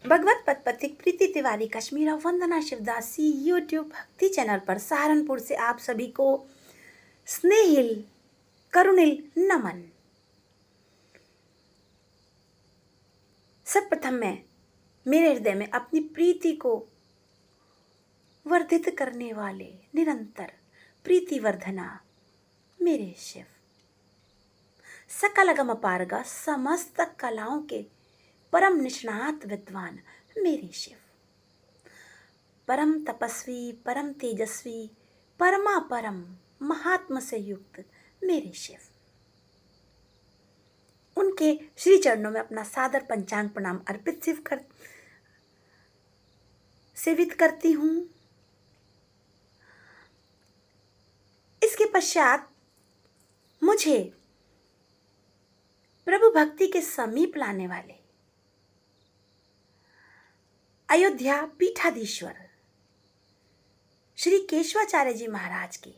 भगवत पथ पथिक प्रीति तिवारी कश्मीरा वंदना शिवदासी यूट्यूब भक्ति चैनल पर सहारनपुर से आप सभी को स्नेहिल करुणिल नमन। सर्वप्रथम मैं मेरे हृदय में अपनी प्रीति को वर्धित करने वाले निरंतर प्रीति वर्धना मेरे शिव, सकलगम पारगा समस्त कलाओं के परम निष्णात विद्वान मेरे शिव, परम तपस्वी परम तेजस्वी परमा परम महात्म से युक्त मेरे शिव, उनके श्री चरणों में अपना सादर पंचांग प्रणाम अर्पित सेवित करती हूँ। इसके पश्चात मुझे प्रभु भक्ति के समीप लाने वाले अयोध्या पीठाधीश्वर श्री केशवाचार्य जी महाराज के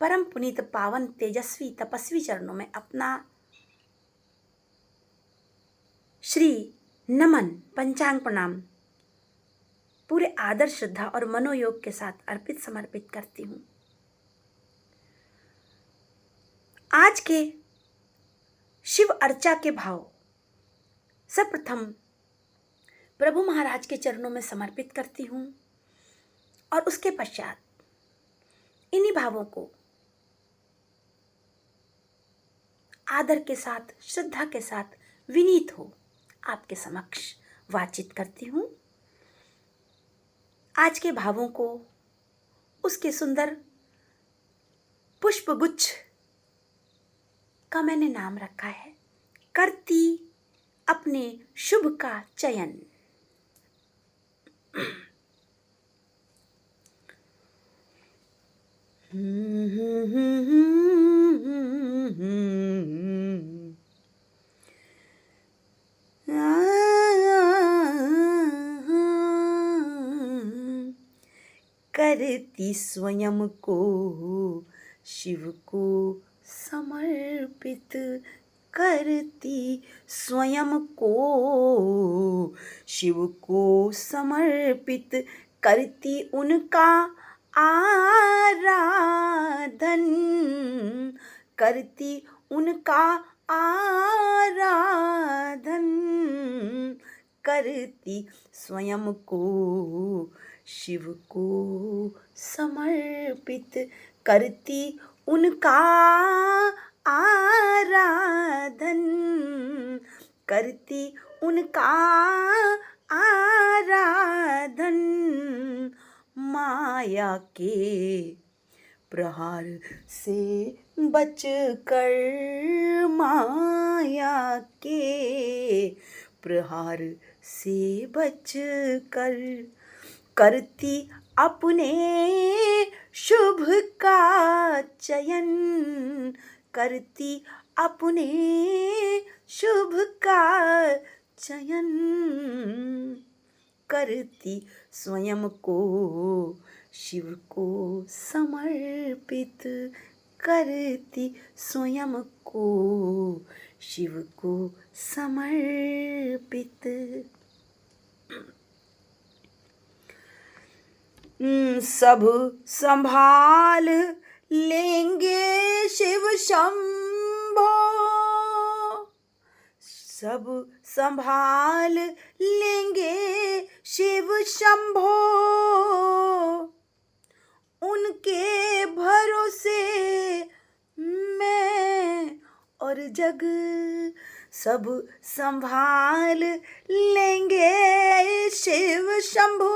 परम पुनीत पावन तेजस्वी तपस्वी चरणों में अपना श्री नमन पंचांग प्रणाम पूरे आदर श्रद्धा और मनोयोग के साथ अर्पित समर्पित करती हूँ। आज के शिव अर्चा के भाव सर्वप्रथम प्रभु महाराज के चरणों में समर्पित करती हूँ और उसके पश्चात इन्हीं भावों को आदर के साथ श्रद्धा के साथ विनीत हो आपके समक्ष वाचित करती हूँ। आज के भावों को उसके सुंदर पुष्पगुच्छ का मैंने नाम रखा है करती अपने शुभ का चयन। करती स्वयं को शिव को समर्पित, करती स्वयं को शिव को समर्पित, करती उनका आराधन, करती उनका आराधन, करती स्वयं को शिव को समर्पित, करती उनका आराधन, करती उनका आराधन। माया के प्रहार से बचकर, माया के प्रहार से बचकर, करती अपने शुभ का चयन, करती अपने शुभ का चयन, करती स्वयं को शिव को समर्पित, करती स्वयं को शिव को समर्पित। सब संभाल लेंगे शिव शंभो, सब संभाल लेंगे शिव शंभो, उनके भरोसे मैं और जग, सब संभाल लेंगे शिव शंभो,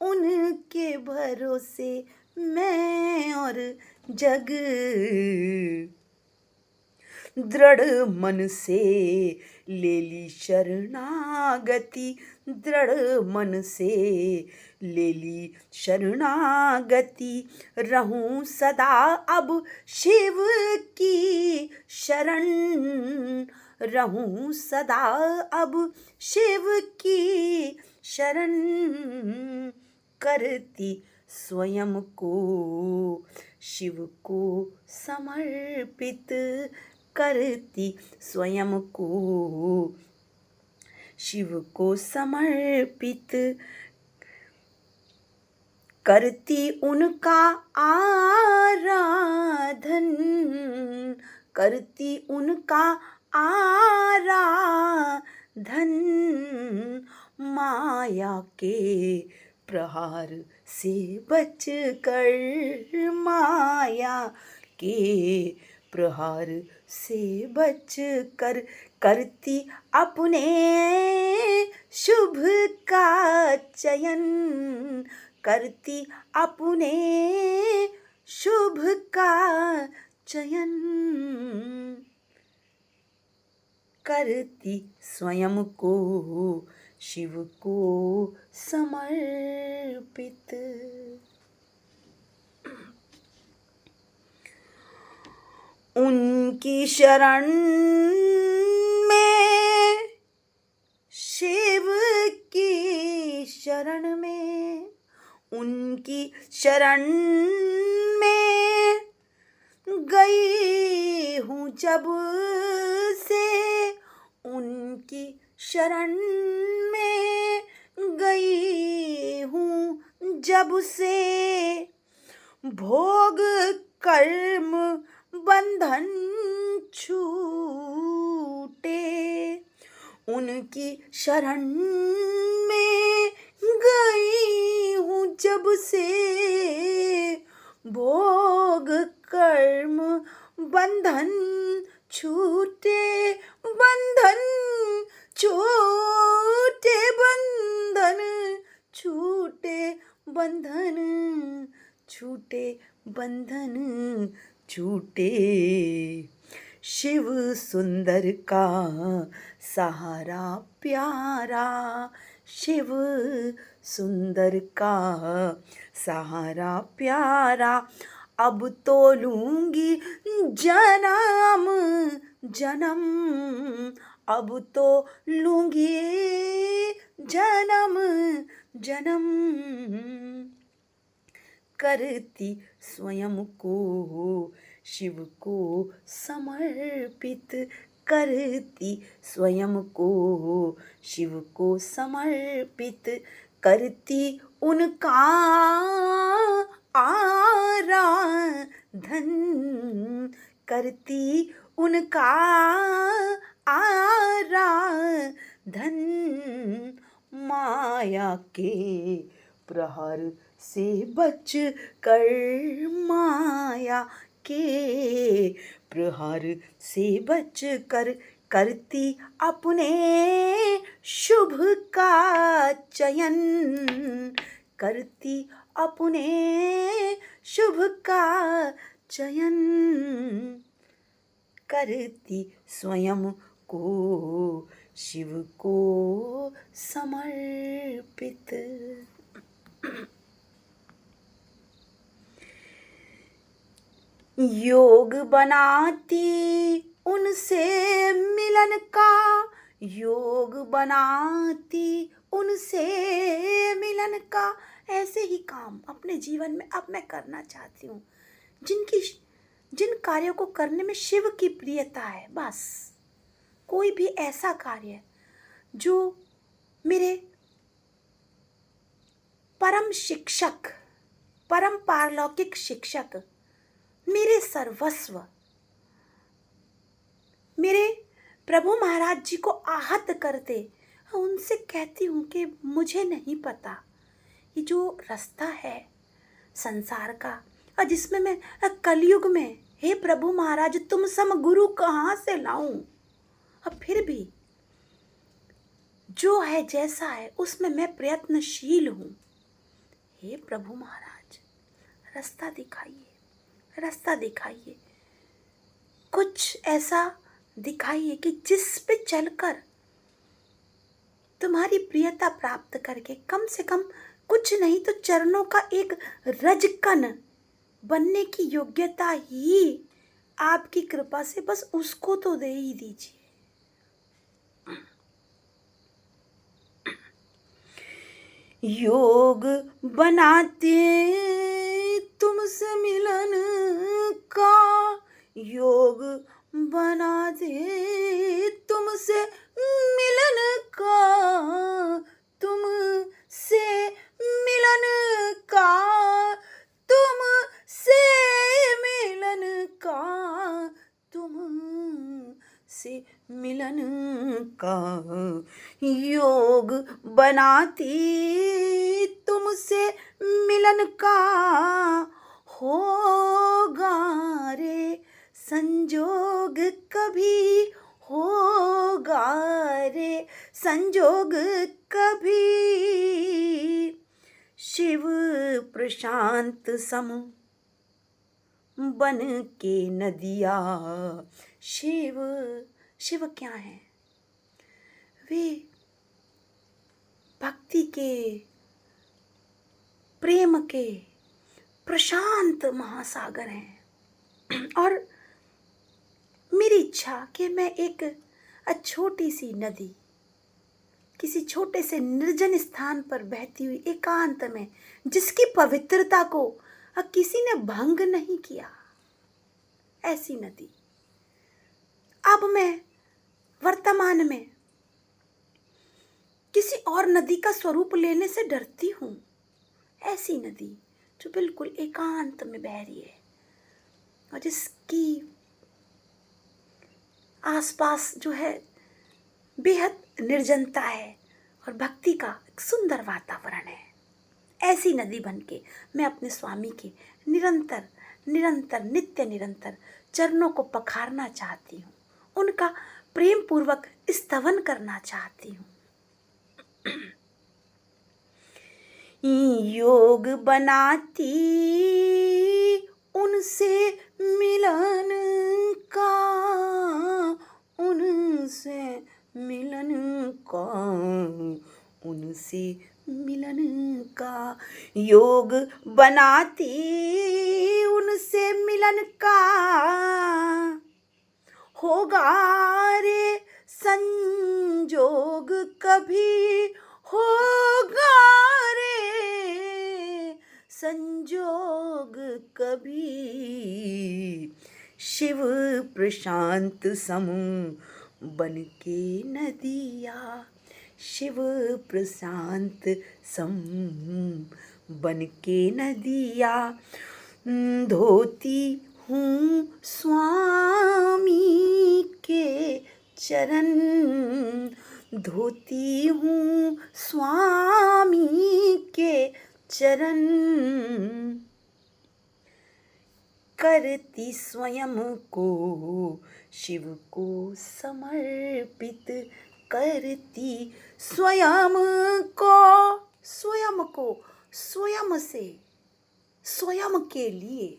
उनके भरोसे मैं और जग। दृढ़ मन से ले ली शरणागति, दृढ़ मन से ले ली शरणागति, रहूं सदा अब शिव की शरण, रहूं सदा अब शिव की शरण, करती स्वयं को शिव को समर्पित, करती स्वयं को शिव को समर्पित करती उनका आराधन, करती उनका आराधन। माया के प्रहार से बच कर, माया के प्रहार से बच कर, करती अपने शुभ का चयन, करती अपने शुभ का चयन, करती स्वयं को शिव को समर्पित। उनकी शरण में, शिव की शरण में, उनकी शरण में गई हूँ जब से, उनकी शरण में गई हूँ जब से। भोग कर्म बंधन छूटे, उनकी शरण में गई हूँ जब से। भोग कर्म बंधन छूटे, बंधन छूटे, बंधन छूटे, बंधन छूटे, बंधन छूटे। शिव सुंदर का सहारा प्यारा, शिव सुंदर का सहारा प्यारा। अब तो लूंगी जन्म जन्म, अब तो लूंगी जन्म जन्म। करती स्वयं को शिव को समर्पित, करती स्वयं को शिव को समर्पित, करती उनका आराधन, करती उनका आराधन। माया के प्रहार से बच कर, माया के प्रहार से बच कर, करती अपने शुभ का चयन, करती अपने शुभ का चयन, करती स्वयं को शिव को समर्पित। योग बनाती उनसे मिलन का, योग बनाती उनसे मिलन का। ऐसे ही काम अपने जीवन में अब मैं करना चाहती हूँ, जिन कार्यों को करने में शिव की प्रियता है। बस कोई भी ऐसा कार्य जो मेरे परम शिक्षक, परम पारलौकिक शिक्षक, मेरे सर्वस्व, मेरे प्रभु महाराज जी को आहत करते, उनसे कहती हूँ कि मुझे नहीं पता ये जो रास्ता है संसार का, और जिसमें मैं कलयुग में, हे प्रभु महाराज तुम सम गुरु कहाँ से लाऊं। अब फिर भी जो है जैसा है उसमें मैं प्रयत्नशील हूँ। हे प्रभु महाराज रास्ता दिखाइए, रास्ता दिखाइए, कुछ ऐसा दिखाइए कि जिस पे चलकर तुम्हारी प्रियता प्राप्त करके कम से कम कुछ नहीं तो चरणों का एक रजकण बनने की योग्यता ही आपकी कृपा से बस उसको तो दे ही दीजिए। योग बनाते तुमसे मिलन का, योग बना दे तुमसे मिलन का, का योग बनाती तुमसे मिलन का होगा रे संजोग कभी होगा रे संजोग कभी शिव प्रशांत सम बन के नदिया। शिव शिव क्या है? वे भक्ति के प्रेम के प्रशांत महासागर हैं। और मेरी इच्छा कि मैं एक छोटी सी नदी किसी छोटे से निर्जन स्थान पर बहती हुई एकांत में, जिसकी पवित्रता को किसी ने भंग नहीं किया, ऐसी नदी। अब मैं वर्तमान में किसी और नदी का स्वरूप लेने से डरती हूँ। ऐसी नदी जो बिल्कुल एकांत में बह रही है और जिसकी आसपास जो है बेहद निर्जनता है और भक्ति का एक सुंदर वातावरण है। ऐसी नदी बनके मैं अपने स्वामी के निरंतर निरंतर नित्य निरंतर चरणों को पखारना चाहती हूँ, उनका प्रेम पूर्वक स्तवन करना चाहती हूँ। योग बनाती उनसे मिलन का, उनसे मिलन का, उनसे मिलन का योग बनाती उनसे मिलन का होगा रे संजोग कभी होगा रे संजोग कभी शिव प्रशांत समूह बन के नदिया। शिव प्रशांत समूह बन के नदिया धोती हूँ स्वामी के चरण, धोती हूँ स्वामी के चरण, करती स्वयं को शिव को समर्पित, करती स्वयं को, स्वयं को, स्वयं से, स्वयं के लिए,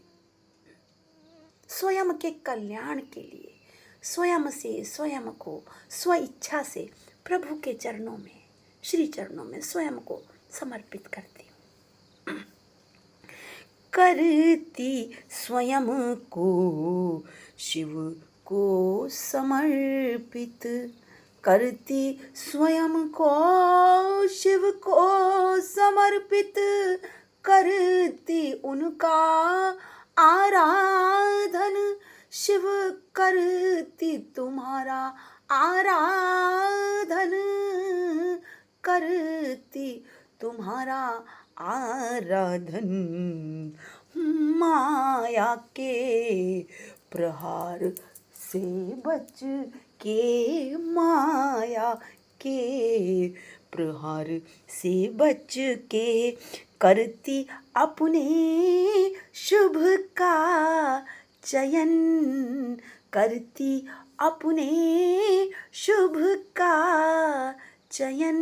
स्वयं के कल्याण के लिए, स्वयं से स्वयं को स्व इच्छा से प्रभु के चरणों में, श्री चरणों में स्वयं को समर्पित करती हूँ। करती स्वयं को शिव को समर्पित, करती स्वयं को शिव को समर्पित, करती उनका आराधन, शिव करती तुम्हारा आराधन, करती तुम्हारा आराधन। माया के प्रहार से बच के, माया के प्रहार से बच के, करती अपने शुभ का चयन, करती अपने शुभ का चयन,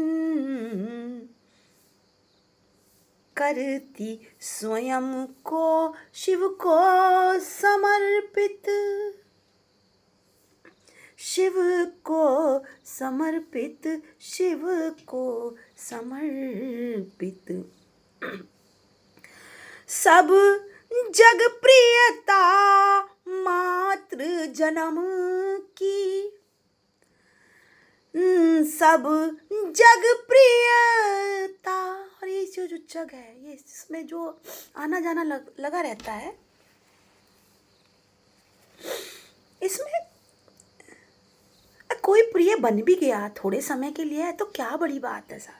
करती स्वयं को शिव को समर्पित, शिव को समर्पित, शिव को समर्पित। सब जग प्रियता मातृ जन्म की, सब जग प्रियता। और ये जो जग है, ये इसमें जो आना जाना लगा रहता है, इसमें कोई प्रिय बन भी गया थोड़े समय के लिए है तो क्या बड़ी बात है सर।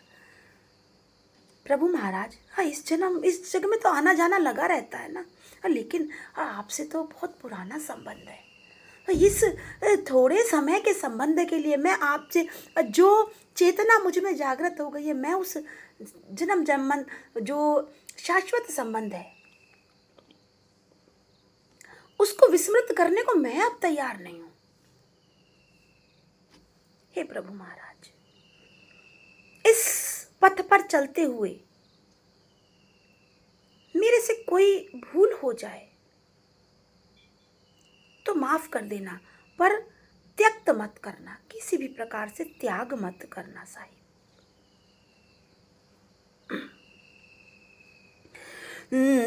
प्रभु महाराज, हाँ इस जग में तो आना जाना लगा रहता है ना, लेकिन आपसे तो बहुत पुराना संबंध है, इस थोड़े समय के संबंध के लिए मैं आपसे, जो चेतना मुझ में जागृत हो गई है, मैं उस जन्म जन्म जो शाश्वत संबंध है उसको विस्मृत करने को मैं अब तैयार नहीं हूं। हे प्रभु महाराज, इस पथ पर चलते हुए मेरे से कोई भूल हो जाए तो माफ कर देना, पर त्यक्त मत करना, किसी भी प्रकार से त्याग मत करना साहिब।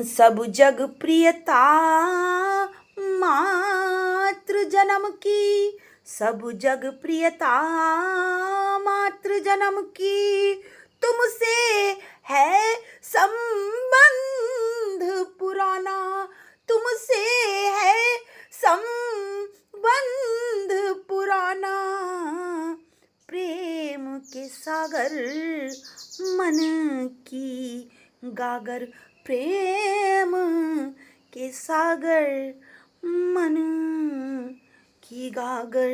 सब जग प्रियता मात्र जन्म की, सब जग प्रियता मात्र जन्म की, तुमसे है संबंध पुराना, तुमसे है संबंध पुराना, प्रेम के सागर मन की गागर, प्रेम के सागर मन की गागर,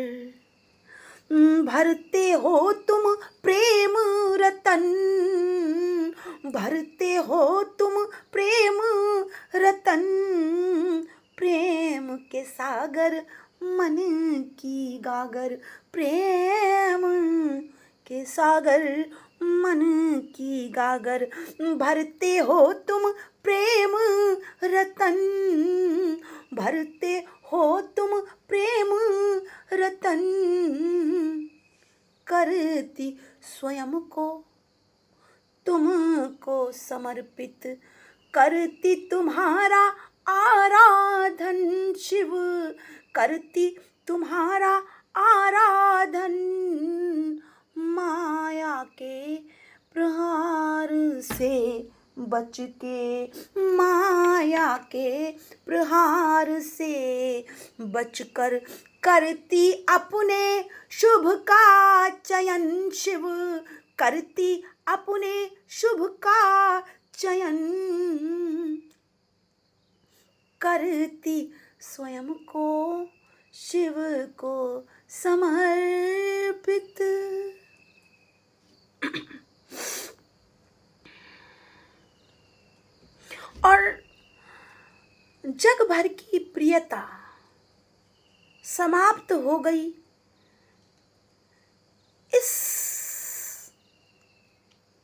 भरते हो तुम प्रेम रतन, भरते हो तुम प्रेम रतन, प्रेम के सागर मन की गागर, प्रेम के सागर मन की गागर, भरते हो तुम प्रेम रतन, भरते हो तुम प्रेम रतन, करती स्वयं को तुमको समर्पित, करती तुम्हारा आराधन शिव, करती तुम्हारा आराधन, माया के प्रहार से बच के, माया के प्रहार से बचकर, करती अपने शुभ का चयन शिव, करती अपने शुभ का चयन, करती स्वयं को शिव को समर्पित। और जग भर की प्रियता समाप्त हो गई, इस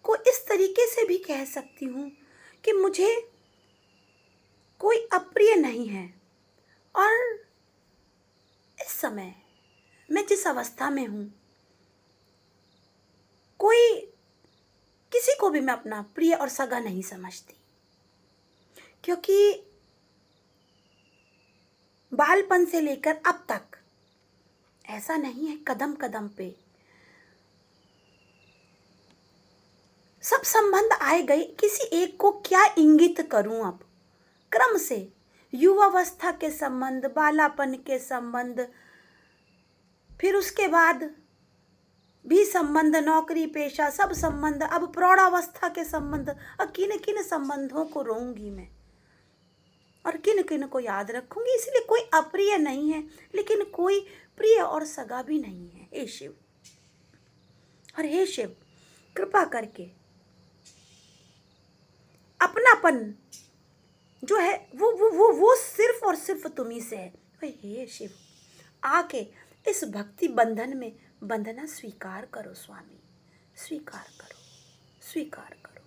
को इस तरीके से भी कह सकती हूँ कि मुझे कोई अप्रिय नहीं है। और इस समय मैं जिस अवस्था में हूँ, कोई किसी को भी मैं अपना प्रिय और सगा नहीं समझती, क्योंकि बालपन से लेकर अब तक ऐसा नहीं है, कदम कदम पे सब संबंध आए गए, किसी एक को क्या इंगित करूं अब, क्रम से युवावस्था के संबंध, बालापन के संबंध, फिर उसके बाद भी संबंध, नौकरी पेशा, सब संबंध, अब प्रौढ़ावस्था के संबंध, अब किन किन संबंधों को रोऊंगी मैं और किन किन को याद रखूंगी। इसलिए कोई अप्रिय नहीं है, लेकिन कोई प्रिय और सगा भी नहीं है। हे शिव, और हे शिव, कृपा करके अपनापन जो है वो सिर्फ और सिर्फ तुम्ही से है। हे शिव, आके इस भक्ति बंधन में बंधना स्वीकार करो स्वामी, स्वीकार करो, स्वीकार करो।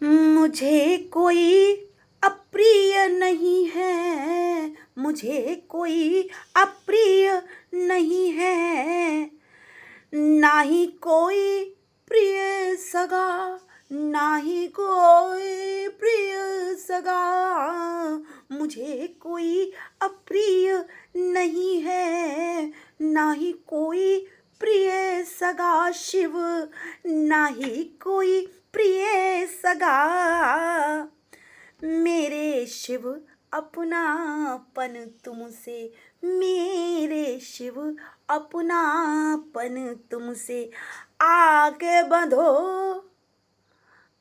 मुझे कोई अप्रिय नहीं है, मुझे कोई अप्रिय नहीं है, ना ही कोई प्रिय सगा, ना ही कोई प्रिय सगा, मुझे कोई अप्रिय नहीं है, ना ही कोई प्रिय सगा शिव, ना ही कोई प्रिय सगा, मेरे शिव अपनापन तुमसे, मेरे शिव अपनापन तुमसे, आके बंधो,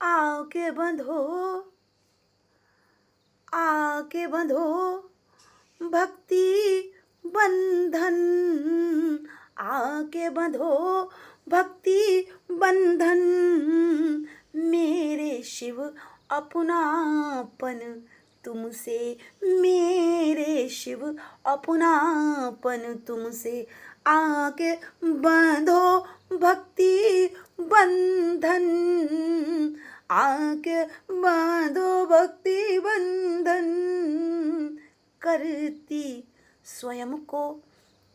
आके बंधो, आके बंधो भक्ति बंधन, आके बंधो भक्ति बंधन, मेरे शिव अपनापन तुमसे, मेरे शिव अपनापन तुमसे, आके बंधो भक्ति बंधन, आके बांधो भक्ति बंधन, करती स्वयं को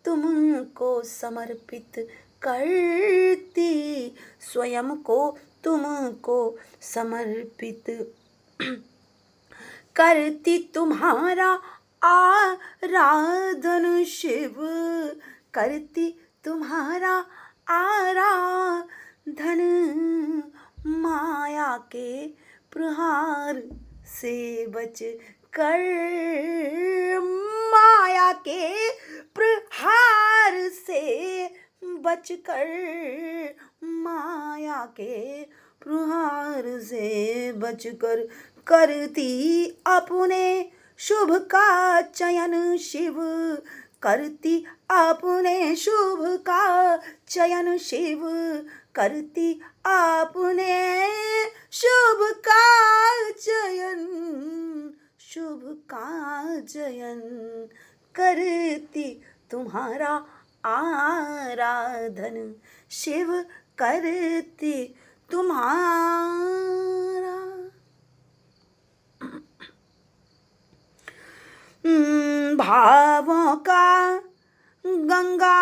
तुमको समर्पित, करती स्वयं को तुमको समर्पित, करती तुम्हारा आराधन शिव, करती तुम्हारा आराधन, माया के प्रहार से बच कर, माया के प्रहार से बच कर, माया के प्रहार से बच कर, करती अपने शुभ का चयन शिव, करती अपने शुभ का चयन शिव, करती अपने शुभ का चयन, शुभ का चयन, करती तुम्हारा आराधन शिव, करती तुम्हारा भावों का गंगा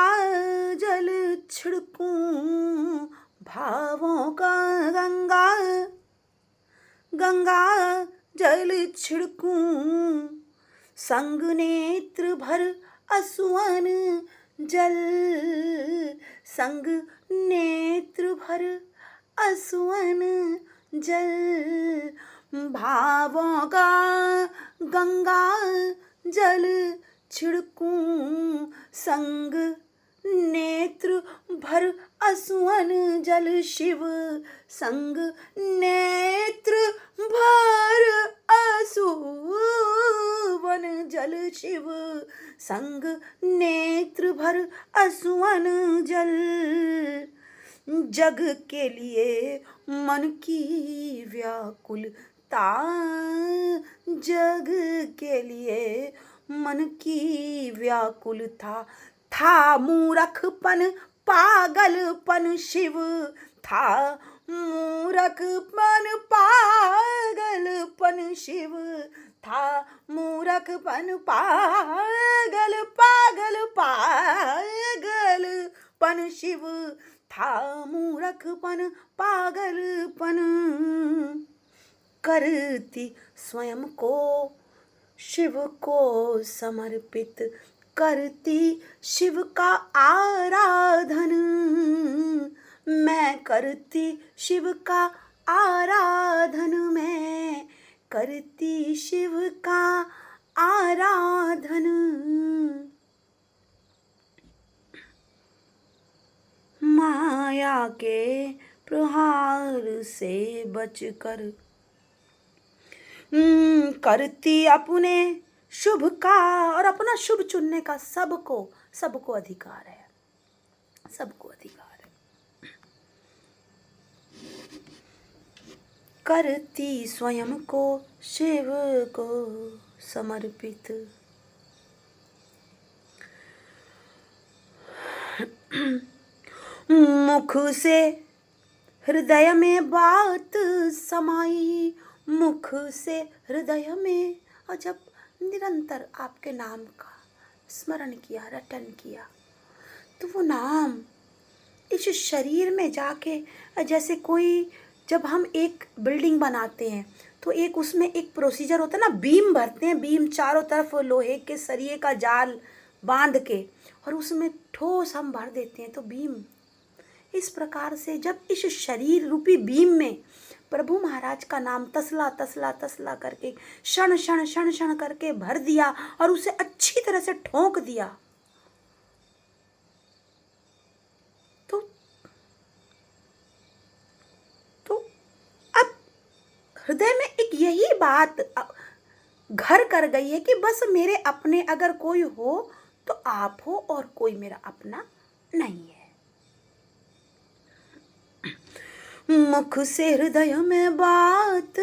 जल छिड़कूं, भावों का गंगा जल छिड़कूं, संग नेत्र भर असुवन जल, संग नेत्र भर असुवन जल, भावों का गंगा जल छिड़कूं, संग नेत्र भर असुवन जल शिव, संग नेत्र भर असुवन जल शिव, संग नेत्र भर असुवन जल, जग के लिए मन की व्याकुलता, जग के लिए मन की व्याकुलता, था मूर्खपन पागलपन शिव, था मूर्खपन पागलपन शिव, था मूर्खपन पागलपन शिव, था मूर्खपन पागलपन, करती स्वयं को शिव को समर्पित, करती शिव का आराधन, मैं करती शिव का आराधन, मैं करती शिव का आराधन, माया के प्रहार से बचकर, करती अपने शुभ का, और अपना शुभ चुनने का सबको अधिकार है, सबको अधिकार है, करती स्वयं को शिव को समर्पित, मुख से हृदय में बात समाई, मुख से हृदय में, और जब निरंतर आपके नाम का स्मरण किया, रटन किया, तो वो नाम इस शरीर में जाके, जैसे कोई, जब हम एक बिल्डिंग बनाते हैं तो एक उसमें एक प्रोसीजर होता है ना, बीम भरते हैं, बीम चारों तरफ लोहे के सरिये का जाल बांध के, और उसमें ठोस हम भर देते हैं तो बीम, इस प्रकार से जब इस शरीर रूपी बीम में प्रभु महाराज का नाम तसला तसला तसला करके क्षण क्षण क्षण क्षण करके भर दिया और उसे अच्छी तरह से ठोक दिया, तो अब हृदय में एक यही बात घर कर गई है कि बस मेरे अपने अगर कोई हो तो आप हो और कोई मेरा अपना नहीं है। मुख से हृदय में बात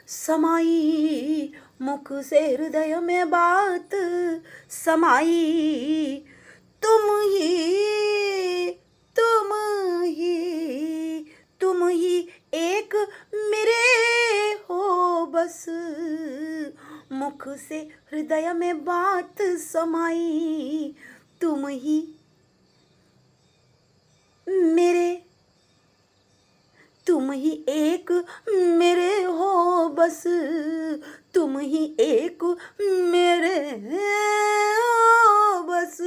समाई, मुख से हृदय में बात समाई, तुम ही तुम ही तुम ही एक मेरे हो बस, मुख से हृदय में बात समाई, तुम ही मेरे, तुम ही एक मेरे हो बस, तुम ही एक मेरे हो बस,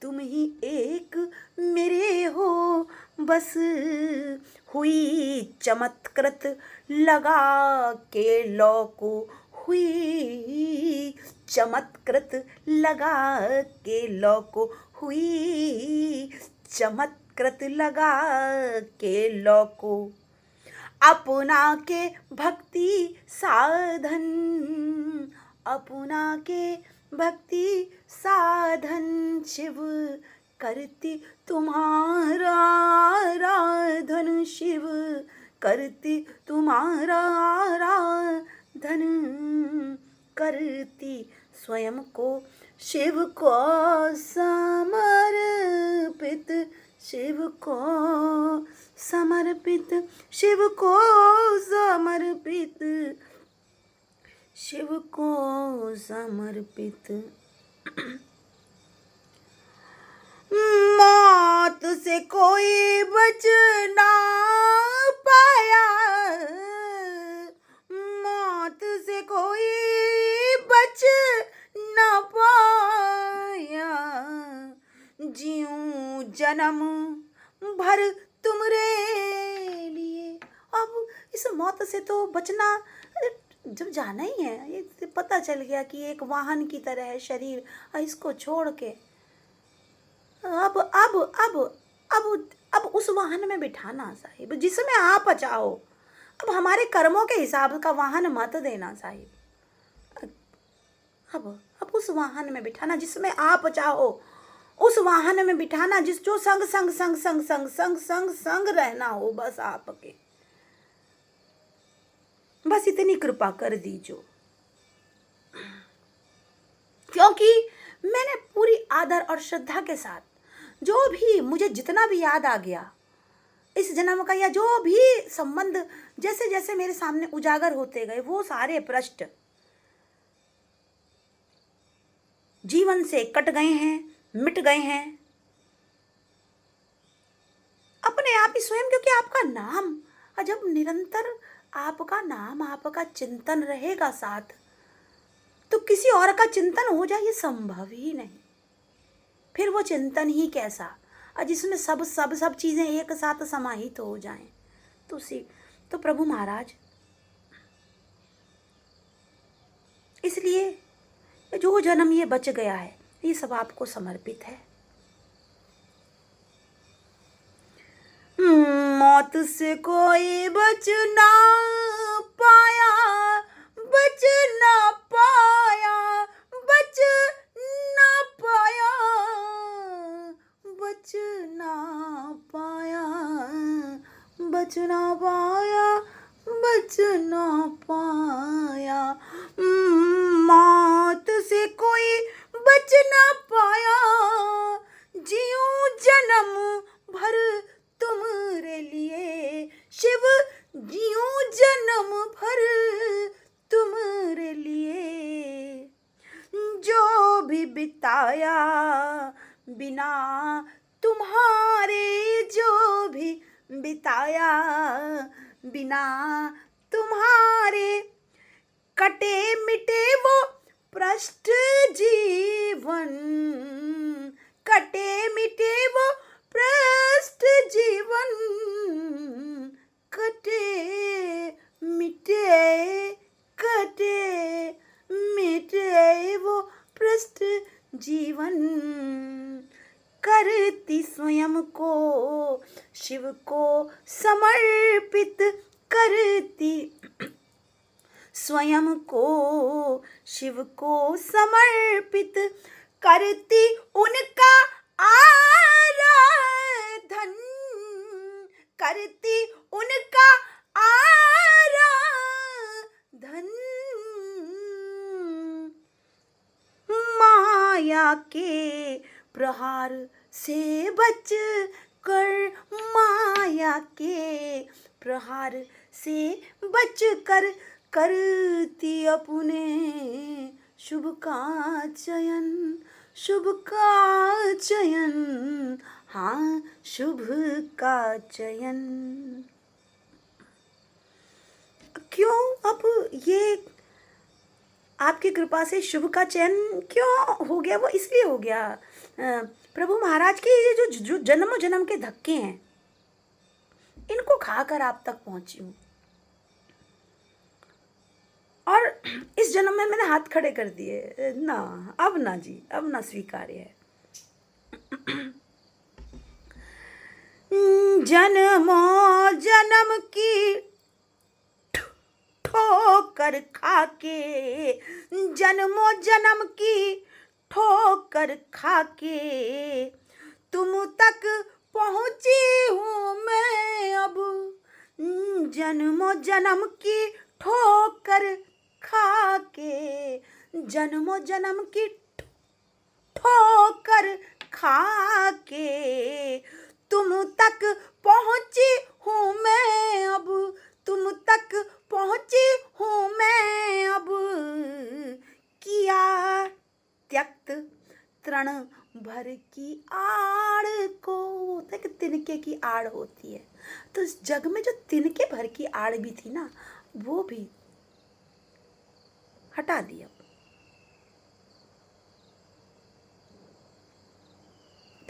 तुम ही एक मेरे हो बस। हुई चमत्कृत लगा के लौ को, हुई चमत्कृत लगा के लौ को, हुई चमत्कृत लगा के लौ को, अपना के भक्ति साधन, अपना के भक्ति साधन, शिव करती तुम्हारा आराधन, शिव करती तुम्हारा आराधन, करती स्वयं को शिव को समर्पित, शिव को समर्पित, शिव को समर्पित, शिव को समर्पित। मौत से कोई बच ना पाया, मौत से कोई बच ना पाया, जीऊं जन्म भर तुमरे लिए। अब इस मौत से तो बचना जब जाना ही है, ये पता चल गया कि एक वाहन की तरह है शरीर, इसको छोड़ के अब अब अब अब अब उस वाहन में बिठाना साहिब जिसमें आप चाहो। अब हमारे कर्मों के हिसाब का वाहन मत देना साहिब। अब उस वाहन में बिठाना जिसमें आप चाहो, उस वाहन में बिठाना जिस जो संग संग संग संग संग संग संग संग रहना हो बस आपके, बस इतनी कृपा कर दीजो। क्योंकि मैंने पूरी आदर और श्रद्धा के साथ जो भी मुझे जितना भी याद आ गया इस जन्म का, या जो भी संबंध जैसे जैसे मेरे सामने उजागर होते गए, वो सारे पृष्ठ जीवन से कट गए हैं, मिट गए हैं अपने आप ही स्वयं। क्योंकि आपका नाम, जब निरंतर आपका नाम, आपका चिंतन रहेगा साथ, तो किसी और का चिंतन हो जाए ये संभव ही नहीं। फिर वो चिंतन ही कैसा, जिसमें सब सब सब चीजें एक साथ समाहित हो जाएं। तो प्रभु महाराज, इसलिए जो जन्म ये बच गया है ये सब आपको समर्पित है। मौत से कोई बच ना पाया, बच ना पाया, बच ना पाया, बच ना पाया, बच ना पाया, बच ना पाया, मौत से कोई बच ना पाया, जीऊं जन्म भर तुम्हारे लिए, शिव जीऊं जन्म भर तुम्हारे लिए, जो भी बिताया बिना तुम्हारे, जो भी बिताया बिना तुम्हारे, कटे मिटे वो पृष्ठ जीवन, कटे मिटे वो पृष्ठ जीवन, कटे मिटे, कटे मिटे वो पृष्ठ जीवन, करती स्वयं को शिव को समर्पित, करती स्वयं को शिव को समर्पित करती उनका आराधन, करती उनका आराधन। माया के प्रहार से बच कर, माया के प्रहार से बच कर करती अपने शुभ का चयन, शुभ का चयन, हाँ शुभ का चयन। क्यों अब ये आपकी कृपा से शुभ का चयन क्यों हो गया? वो इसलिए हो गया प्रभु महाराज के ये जो जन्म जन्म के धक्के हैं, इनको खाकर आप तक पहुंची हूँ। और इस जन्म में मैंने हाथ खड़े कर दिए ना, अब ना जी, अब ना स्वीकार्य है। जन्मों जन्म की ठोकर खाके, जन्मों जन्म की ठोकर खाके तुम तक पहुंची हूँ मैं अब। जन्मों जन्म की ठोकर खाके, जन्मों जन्म की ठोकर खाके तुम तक पहुंची हूँ मैं अब, तुम तक पहुंची हूँ मैं अब। किया त्यक्त तृण भर की आड़ को, होता है कि तिनके की आड़ होती है, तो इस जग में जो तिनके भर की आड़ भी थी ना, वो भी हटा दिया।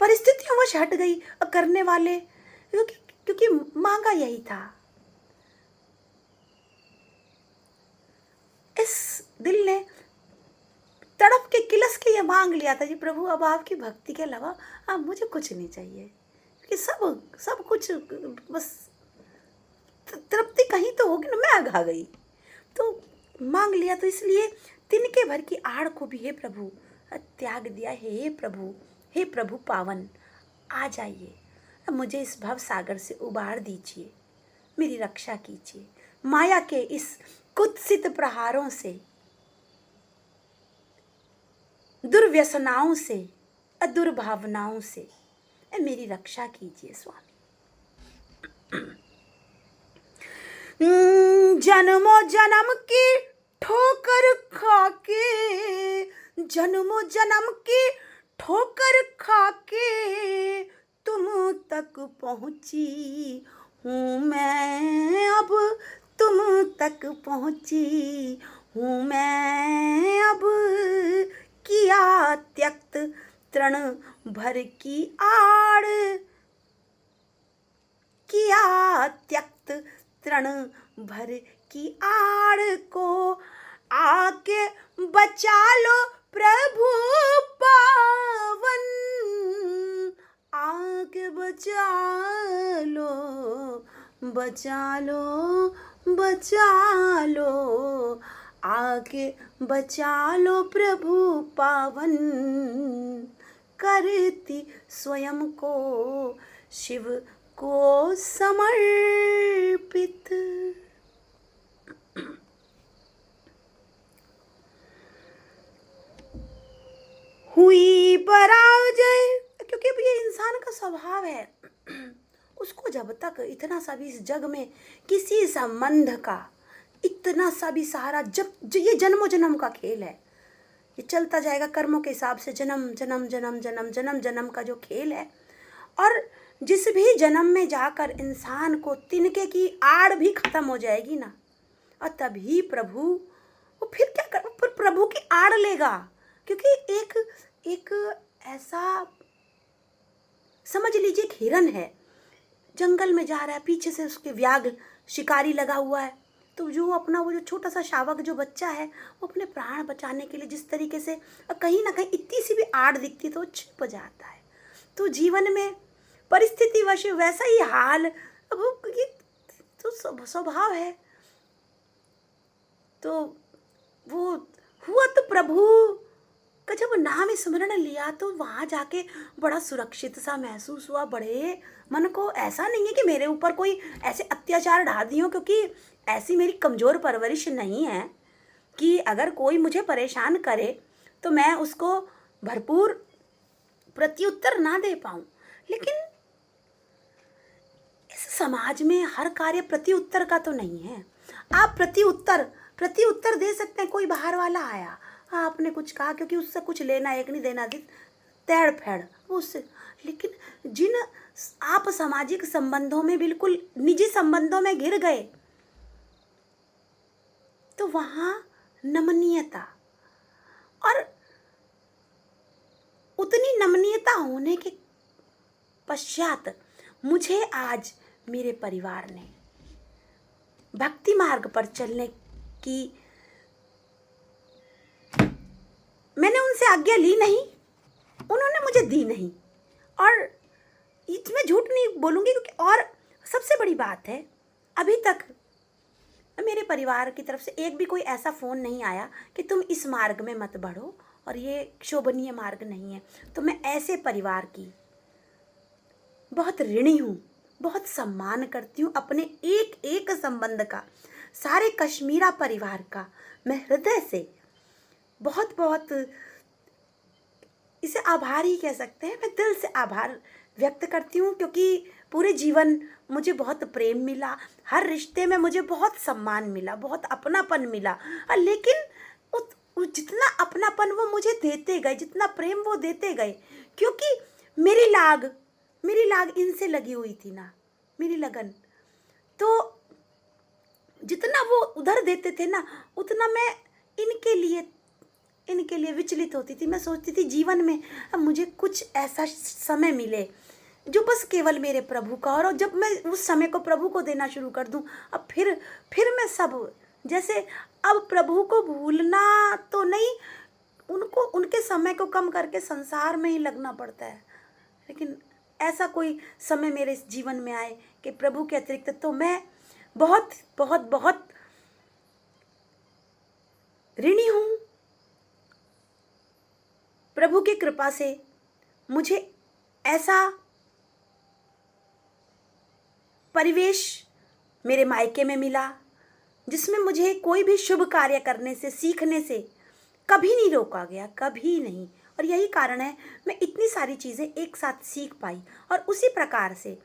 परिस्थितियों वश हट गई करने वाले, क्योंकि मांगा यही था। इस दिल ने तड़प के किलस के ये मांग लिया था जी, प्रभु अब आपकी भक्ति के अलावा अब मुझे कुछ नहीं चाहिए, क्योंकि सब कुछ बस तृप्ति कहीं तो होगी ना, मैं आगा गई तो मांग लिया। तो इसलिए तिनके भर की आड़ को भी हे प्रभु त्याग दिया। हे प्रभु, हे प्रभु पावन, आ जाइए, अब मुझे इस भव सागर से उबार दीजिए, मेरी रक्षा कीजिए माया के इस कुत्सित प्रहारों से, दुर्व्यसनाओं से, दुर्भावनाओं से मेरी रक्षा कीजिए स्वामी। जन्मों जन्म की ठोकर खाके, जन्मों जन्म की ठोकर खाके तुम तक पहुंची हूँ मैं अब, तुम तक पहुंची हूँ मैं अब। किया त्यक्त तृण भर की आड़, किया त्यक्त तृण भर की आड़ को आके बचा लो प्रभु पावन, आके बचा लो, बचा लो, बचा लो, आके बचा लो प्रभु पावन। करती स्वयं को शिव को समर्पित। हुई पराजय, क्योंकि अब ये इंसान का स्वभाव है, उसको जब तक इतना सा भी इस जग में किसी संबंध का इतना सा भी सहारा, जब ये जन्मों जन्म का खेल है, ये चलता जाएगा कर्मों के हिसाब से, जन्म जन्म जन्म जन्म जन्म जन्म का जो खेल है। और जिस भी जन्म में जाकर इंसान को तिनके की आड़ भी खत्म हो जाएगी ना, और तभी प्रभु वो फिर क्या कर, फिर प्रभु की आड़ लेगा। क्योंकि एक ऐसा समझ लीजिए, एक हिरन है, जंगल में जा रहा है, पीछे से उसके व्याघ्र शिकारी लगा हुआ है, तो जो अपना वो जो छोटा सा शावक जो बच्चा है, वो अपने प्राण बचाने के लिए जिस तरीके से कहीं ना कहीं इतनी सी भी आड़ दिखती तो छिप जाता है। तो जीवन में परिस्थिति वश वैसा ही हाल, अब ये तो स्वभाव है। तो वो हुआ तो प्रभु का जब नाम स्मरण लिया तो वहाँ जाके बड़ा सुरक्षित सा महसूस हुआ। बड़े मन को ऐसा नहीं है कि मेरे ऊपर कोई ऐसे अत्याचार ढा दिए हो, क्योंकि ऐसी मेरी कमज़ोर परवरिश नहीं है कि अगर कोई मुझे परेशान करे तो मैं उसको भरपूर प्रत्युत्तर ना दे पाऊँ। लेकिन इस समाज में हर कार्य प्रत्युत्तर का तो नहीं है। आप प्रत्युत्तर दे सकते हैं। कोई बाहर वाला आया, आपने कुछ कहा, क्योंकि उससे कुछ लेना एक नहीं देना तेड़ फेड़ उससे। लेकिन जिन आप सामाजिक संबंधों में, बिल्कुल निजी संबंधों में घिर गए, तो वहाँ नमनीयता, और उतनी नमनीयता होने के पश्चात मुझे आज मेरे परिवार ने भक्ति मार्ग पर चलने की, मैंने उनसे आज्ञा ली नहीं, उन्होंने मुझे दी नहीं। और इसमें झूठ नहीं बोलूँगी, क्योंकि और सबसे बड़ी बात है, अभी तक मेरे परिवार की तरफ से एक भी कोई ऐसा फ़ोन नहीं आया कि तुम इस मार्ग में मत बढ़ो और ये शोभनीय मार्ग नहीं है। तो मैं ऐसे परिवार की बहुत ऋणी हूँ, बहुत सम्मान करती हूँ अपने एक एक संबंध का, सारे कश्मीरा परिवार का। मैं हृदय से बहुत बहुत इसे आभार ही कह सकते हैं, मैं दिल से आभार व्यक्त करती हूँ, क्योंकि पूरे जीवन मुझे बहुत प्रेम मिला, हर रिश्ते में मुझे बहुत सम्मान मिला, बहुत अपनापन मिला। लेकिन जितना अपनापन वो मुझे देते गए, जितना प्रेम वो देते गए, क्योंकि मेरी लाग इनसे लगी हुई थी ना, मेरी लगन, तो जितना वो उधर देते थे ना, उतना मैं इनके लिए विचलित होती थी। मैं सोचती थी जीवन में अब मुझे कुछ ऐसा समय मिले जो बस केवल मेरे प्रभु का, और जब मैं उस समय को प्रभु को देना शुरू कर दूं, अब फिर मैं सब, जैसे अब प्रभु को भूलना तो नहीं, उनको, उनके समय को कम करके संसार में ही लगना पड़ता है। लेकिन ऐसा कोई समय मेरे जीवन में आए कि प्रभु के अतिरिक्त तो मैं बहुत बहुत बहुत ऋणी हूँ। प्रभु की कृपा से मुझे ऐसा परिवेश मेरे मायके में मिला जिसमें मुझे कोई भी शुभ कार्य करने से, सीखने से कभी नहीं रोका गया, कभी नहीं। और यही कारण है मैं इतनी सारी चीज़ें एक साथ सीख पाई। और उसी प्रकार से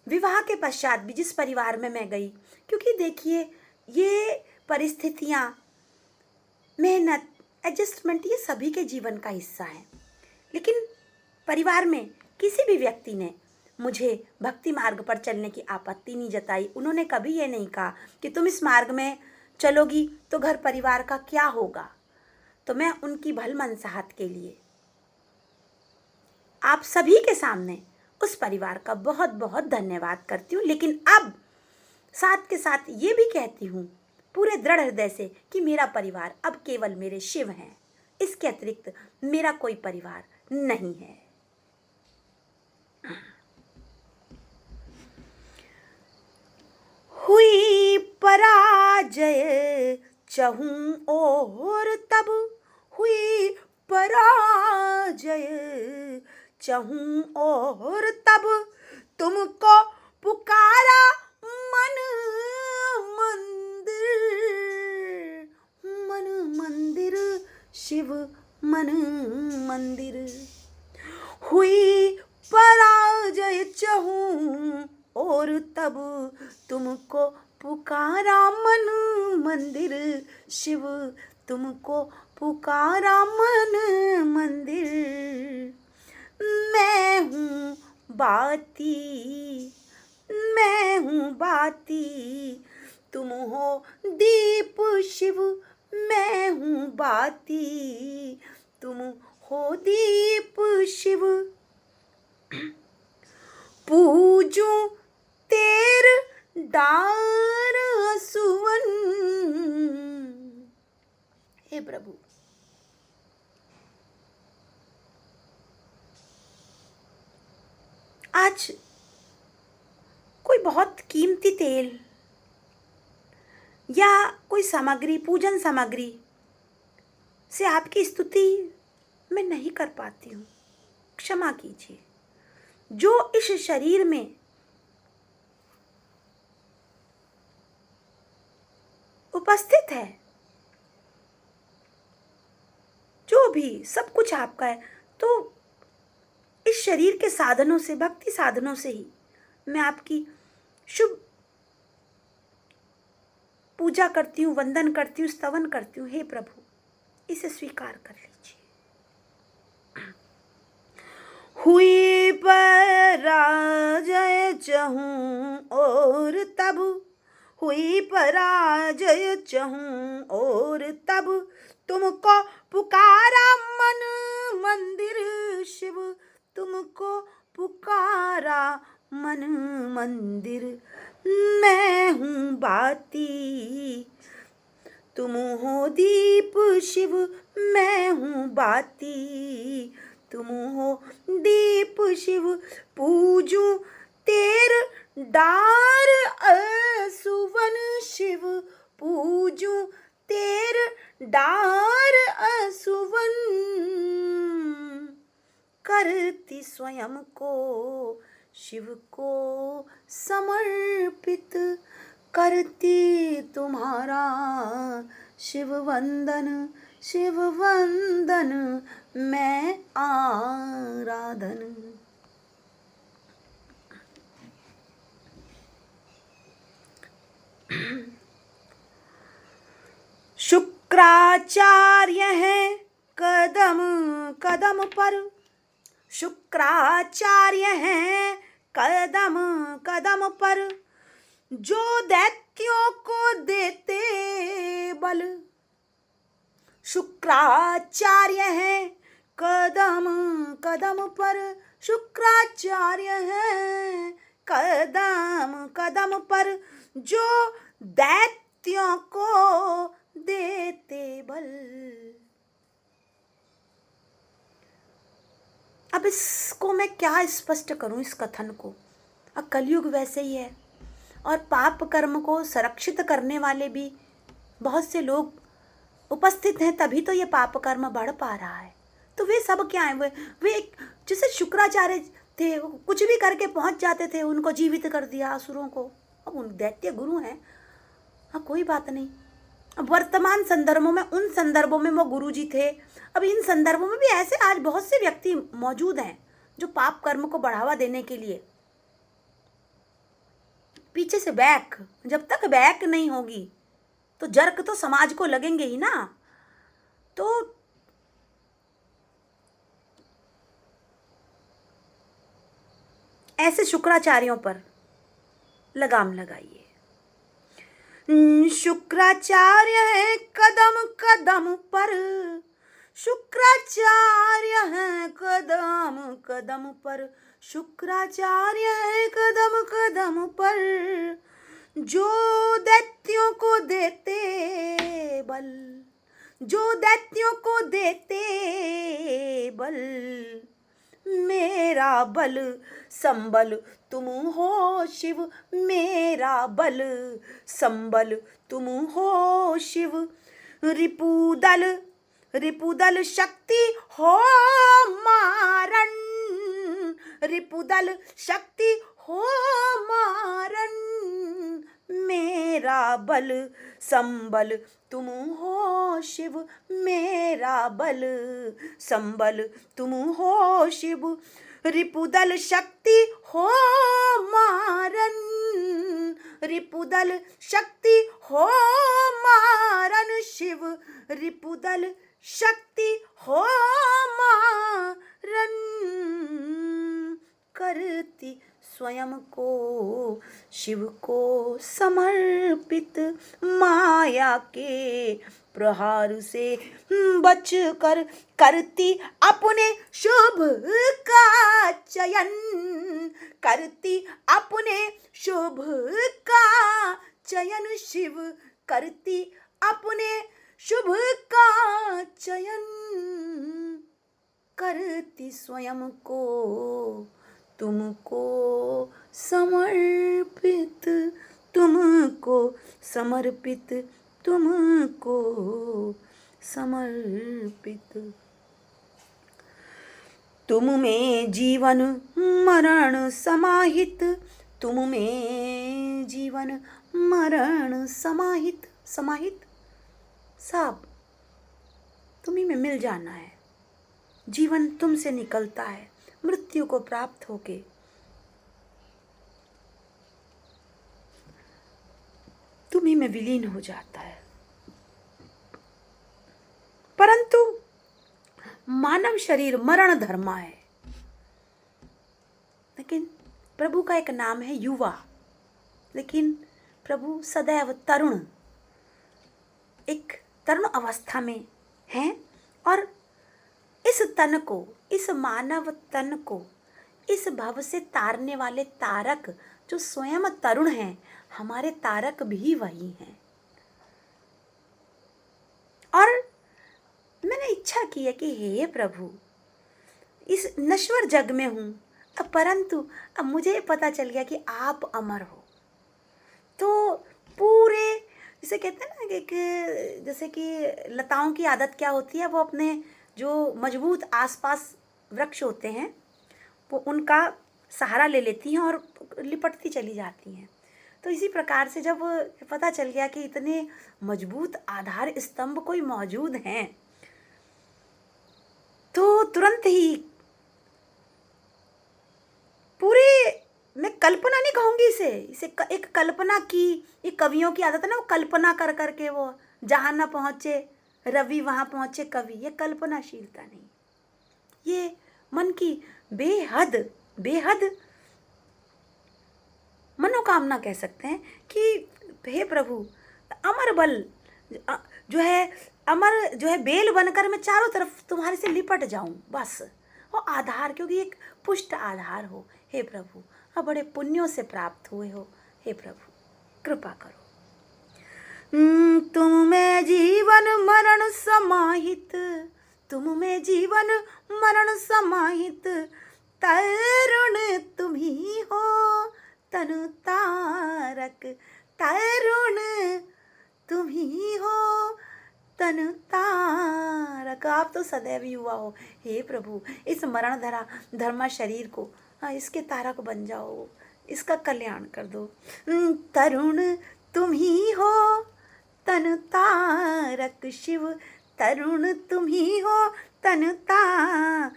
विवाह के पश्चात भी जिस परिवार में मैं गई, क्योंकि देखिए ये परिस्थितियाँ, मेहनत, एडजस्टमेंट, ये सभी के जीवन का हिस्सा है। लेकिन परिवार में किसी भी व्यक्ति ने मुझे भक्ति मार्ग पर चलने की आपत्ति नहीं जताई। उन्होंने कभी ये नहीं कहा कि तुम इस मार्ग में चलोगी तो घर परिवार का क्या होगा। तो मैं उनकी भलमनसाहत के लिए आप सभी के सामने उस परिवार का बहुत बहुत धन्यवाद करती हूँ। लेकिन अब साथ के साथ ये भी कहती हूँ पूरे दृढ़ हृदय से कि मेरा परिवार अब केवल मेरे शिव हैं, इसके अतिरिक्त मेरा कोई परिवार नहीं है। हुई पराजय चहूं और तब, हुई पराजय चहूं और तब, तुमको पुकारा मन मंदिर, मन मंदिर शिव मन मंदिर। हुई पराजय चहूं और तब, तुमको पुकारा मन मंदिर शिव, तुमको पुकारा मन मंदिर। मैं हूँ बाती, मैं हूँ बाती, तुम हो दीप शिव, मैं हूँ बाती, तुम हो दीप शिव। पूजूं तेर डार सुवन, हे प्रभु आज कोई बहुत कीमती तेल या कोई सामग्री, पूजन सामग्री से आपकी स्तुति मैं नहीं कर पाती हूँ, क्षमा कीजिए। जो इस शरीर में उपस्थित है, जो भी सब कुछ आपका है, तो इस शरीर के साधनों से, भक्ति साधनों से ही मैं आपकी शुभ पूजा करती हूँ, वंदन करती हूँ, स्तवन करती हूँ। हे प्रभु, इसे स्वीकार कर लीजिए। हुई पराजय चहूं और तब, हुई पराजय चहूं और तब, तुमको पुकारा मन मंदिर शिव, तुमको पुकारा मन मंदिर। मैं हूँ बाती, तुम हो दीप शिव, मैं हूँ बाती, तुम हो दीप शिव। पूजूं तेर डार असुवन शिव, पूजूं तेर डार असुवन। करती स्वयं को शिव को समर्पित, करती तुम्हारा शिव वंदन, शिव वंदन मैं आराधन। शुक्राचार्य है कदम कदम पर, शुक्राचार्य है कदम कदम पर, जो दैत्यों को देते बल। शुक्राचार्य है कदम कदम पर, शुक्राचार्य है कदम कदम पर, जो दैत्यों को देते बल। अब इसको मैं क्या स्पष्ट करूं, इस कथन को। अब कलयुग वैसे ही है, और पाप कर्म को संरक्षित करने वाले भी बहुत से लोग उपस्थित हैं, तभी तो ये पाप कर्म बढ़ पा रहा है। तो वे सब क्या है, वे जैसे शुक्राचार्य थे, कुछ भी करके पहुंच जाते थे, उनको जीवित कर दिया असुरों को। अब उन दैत्य गुरु हैं, हाँ कोई बात नहीं। अब वर्तमान संदर्भों में, उन संदर्भों में वो गुरु जी थे, अब इन संदर्भों में भी ऐसे आज बहुत से व्यक्ति मौजूद हैं जो पाप कर्म को बढ़ावा देने के लिए पीछे से बैक, जब तक बैक नहीं होगी तो जर्क तो समाज को लगेंगे ही ना। तो ऐसे शुक्राचार्यों पर लगाम लगाइए। शुक्राचार्य है कदम कदम पर, शुक्राचार्य है कदम कदम पर, शुक्राचार्य है कदम कदम पर, जो दैत्यों को देते बल, जो दैत्यों को देते बल। मेरा बल संबल तुम हो शिव, मेरा बल संबल तुम हो शिव। रिपुदल रिपुदल शक्ति हो मारन, रिपुदल शक्ति हो मारन। मेरा बल संबल तुम हो शिव, मेरा बल संबल तुम हो शिव। रिपुदल शक्ति हो मारन, रिपुदल शक्ति हो मारन शिव, रिपुदल शक्ति हो मारन। करती स्वयं को शिव को समर्पित, माया के प्रहार से बच कर करती अपने शुभ का चयन, करती अपने शुभ का चयन शिव, करती अपने शुभ का चयन। करती स्वयं को तुमको समर्पित, तुमको समर्पित, तुमको समर्पित। तुम में जीवन मरण समाहित, तुम में जीवन मरण समाहित। समाहित सब तुम्ही में मिल जाना है। जीवन तुमसे निकलता है, मृत्यु को प्राप्त होके तुम्ही में विलीन हो जाता है। परंतु मानव शरीर मरण धर्मा है। लेकिन प्रभु का एक नाम है युवा, लेकिन प्रभु सदैव तरुण, एक तरुण अवस्था में हैं। और इस तन को, इस मानव तन को इस भव से तारने वाले तारक जो स्वयं तरुण हैं, हमारे तारक भी वही हैं। और मैंने इच्छा की है कि हे प्रभु, इस नश्वर जग में हूँ, परंतु अब मुझे पता चल गया कि आप अमर हो। तो पूरे जिसे कहते हैं ना कि जैसे कि लताओं की आदत क्या होती है, वो अपने जो मजबूत आसपास वृक्ष होते हैं वो उनका सहारा ले लेती हैं और लिपटती चली जाती हैं। तो इसी प्रकार से जब पता चल गया कि इतने मजबूत आधार स्तंभ कोई मौजूद हैं, तो तुरंत ही पूरे, मैं कल्पना नहीं कहूँगी इसे एक कल्पना की, ये कवियों की आदत है ना, वो कल्पना कर करके वो जहाँ न पहुँचे रवि वहाँ पहुँचे कवि। ये कल्पनाशीलता नहीं, ये मन की बेहद बेहद मनोकामना कह सकते हैं कि हे प्रभु, अमर बल जो है, अमर जो है बेल बनकर मैं चारों तरफ तुम्हारे से लिपट जाऊं, बस वो आधार, क्योंकि एक पुष्ट आधार हो। हे प्रभु, अब बड़े पुण्यों से प्राप्त हुए हो, हे प्रभु कृपा करो। तुम में जीवन मरण समाहित, तुम में जीवन मरण समाहित, तरुण तुम ही हो तनु तारक, तरुण तुम ही हो तनु तारक। आप तो सदैव युवा हो, हे प्रभु इस मरण धरा धर्मा शरीर को इसके तारक बन जाओ, इसका कल्याण कर दो। तरुण तुम ही हो तनु तारक शिव, तरुण तुम ही हो तनु तारक,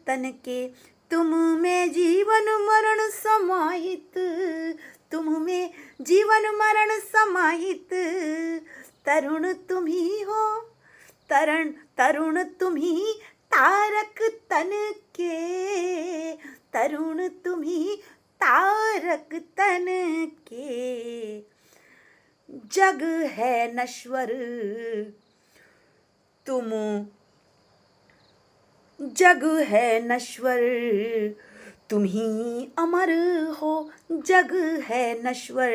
तन के तुम में जीवन मरण समाहित, तुम में जीवन मरण समाहित, तरुण तुम ही हो, तरुण तुम ही तारक तन के, तरुण तुम ही तारक तन के। जग है नश्वर तुम, जग है नश्वर तुम ही अमर हो, जग है नश्वर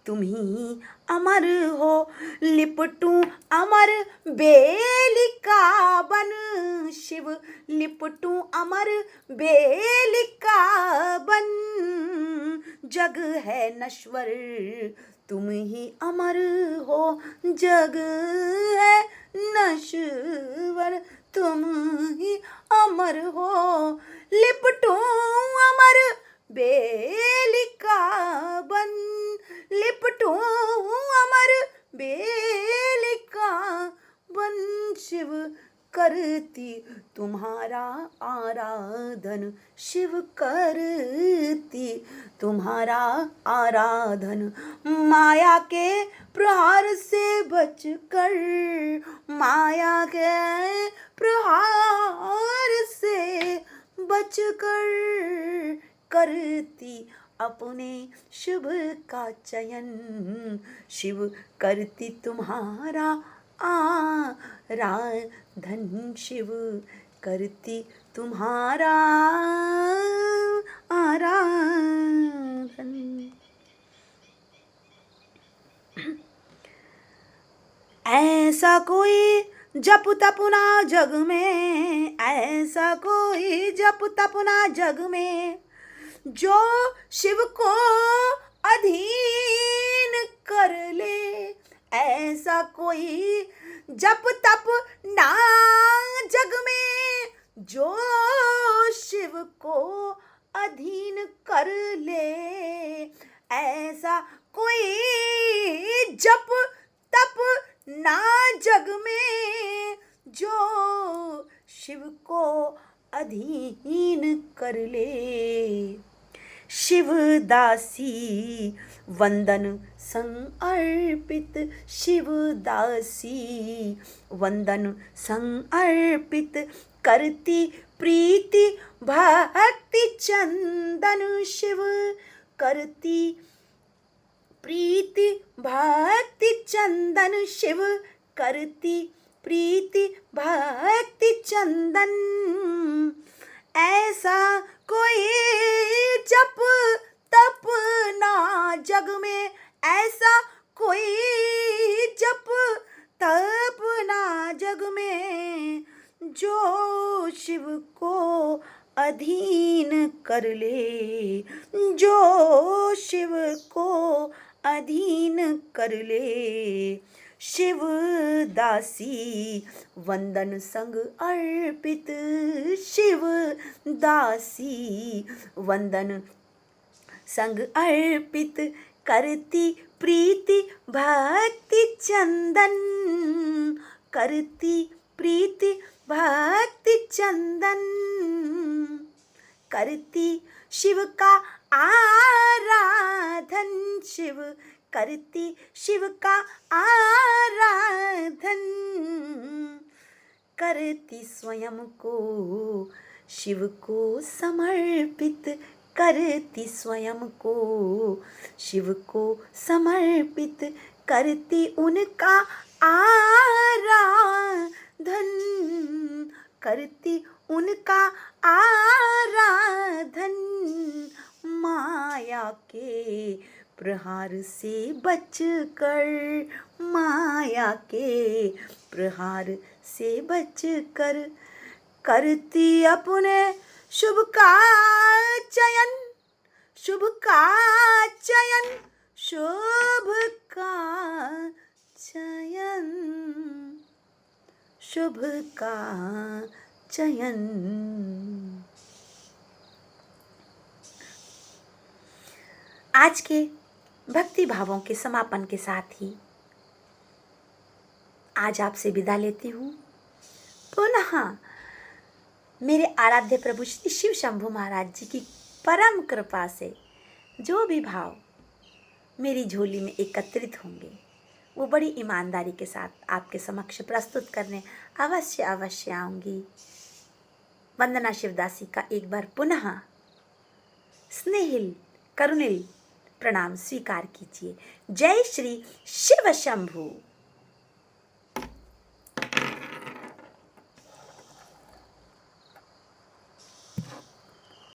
तुम ही अमर हो। लिपटूं अमर बेलिका बन शिव, लिपटूं अमर बेलिका बन, जग है नश्वर तुम ही अमर हो, जग है नश्वर तुम ही अमर हो। लिपटूं अमर बेलिका बन, लिपटूं अमर बेलिका बन, शिव करती तुम्हारा आराधन, शिव करती तुम्हारा आराधन। माया के प्रहार से बचकर, माया के प्रहार से बचकर, करती अपने शुभ का चयन, शिव करती तुम्हारा आराधन, शिव करती तुम्हारा आराधन। ऐसा कोई जप तपना जग में, ऐसा कोई जप तपना जग में, जो शिव को अधीन कर ले, ऐसा कोई जप तप ना जग में, जो शिव को अधीन कर ले, ऐसा कोई जप तप ना जग में, जो शिव को अधीन कर ले। शिवदासी वंदन संग अर्पित, शिवदासी वंदन संग अर्पित, करती प्रीति भक्ति चंदन शिव, करती प्रीति भक्ति चंदन शिव, करती प्रीति भक्ति चंदन, ऐसा कोई जप तप ना जग में, ऐसा कोई जप तप ना जग में, जो शिव को अधीन कर ले, जो शिव को अधीन कर ले। शिवदासी वंदन संग अर्पित, शिवदासी वंदन संग अर्पित, करती प्रीति भक्ति चंदन, करती प्रीति भक्ति चंदन, करती शिव का आराधन शिव, करती शिव का आराधन, करती स्वयं को शिव को समर्पित, करती स्वयं को शिव को समर्पित, करती उनका आराधन, करती उनका आराधन, माया के प्रहार से बचकर, माया के प्रहार से बचकर, करती अपने शुभ का चयन, शुभ का चयन, शुभ का चयन, शुभ का चयन। आज के भक्ति भावों के समापन के साथ ही आज आपसे विदा लेती हूँ। पुनः मेरे आराध्य प्रभु श्री शिव शंभु महाराज जी की परम कृपा से जो भी भाव मेरी झोली में एकत्रित होंगे वो बड़ी ईमानदारी के साथ आपके समक्ष प्रस्तुत करने अवश्य अवश्य आऊँगी। वंदना शिवदासी का एक बार पुनः स्नेहिल करुणिल प्रणाम स्वीकार कीजिए। जय श्री शिव शंभु।